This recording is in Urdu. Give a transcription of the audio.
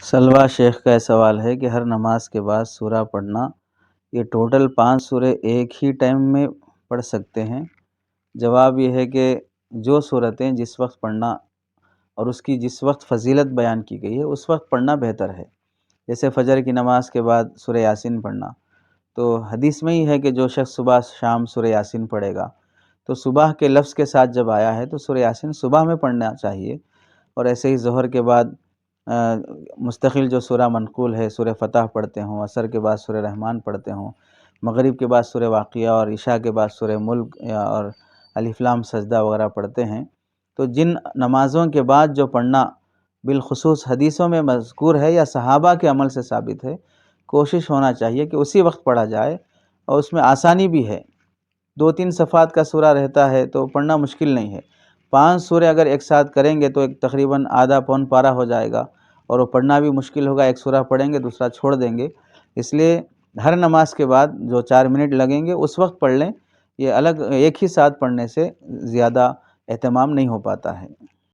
سلوا شیخ کا سوال ہے کہ ہر نماز کے بعد سورہ پڑھنا، یہ ٹوٹل 5 سورے ایک ہی ٹائم میں پڑھ سکتے ہیں؟ جواب یہ ہے کہ جو صورتیں جس وقت پڑھنا اور اس کی جس وقت فضیلت بیان کی گئی ہے اس وقت پڑھنا بہتر ہے۔ جیسے فجر کی نماز کے بعد سورہ یاسین پڑھنا، تو حدیث میں ہی ہے کہ جو شخص صبح شام سورہ یاسین پڑھے گا، تو صبح کے لفظ کے ساتھ جب آیا ہے تو سورہ یاسین صبح میں پڑھنا چاہیے۔ اور ایسے ہی ظہر کے بعد مستقل جو سورہ منقول ہے سورہ فتح پڑھتے ہوں، عصر کے بعد سورہ رحمان پڑھتے ہوں، مغرب کے بعد سورہ واقعہ اور عشاء کے بعد سورہ ملک اور الف لام سجدہ وغیرہ پڑھتے ہیں، تو جن نمازوں کے بعد جو پڑھنا بالخصوص حدیثوں میں مذکور ہے یا صحابہ کے عمل سے ثابت ہے، کوشش ہونا چاہیے کہ اسی وقت پڑھا جائے، اور اس میں آسانی بھی ہے۔ 2-3 صفحات کا سورہ رہتا ہے تو پڑھنا مشکل نہیں ہے۔ 5 سورے اگر ایک ساتھ کریں گے تو ایک تقریباً آدھا پون پارہ ہو جائے گا، اور وہ پڑھنا بھی مشکل ہوگا۔ ایک سورہ پڑھیں گے دوسرا چھوڑ دیں گے، اس لیے ہر نماز کے بعد جو 4 منٹ لگیں گے اس وقت پڑھ لیں۔ یہ الگ ایک ہی ساتھ پڑھنے سے زیادہ اہتمام نہیں ہو پاتا ہے۔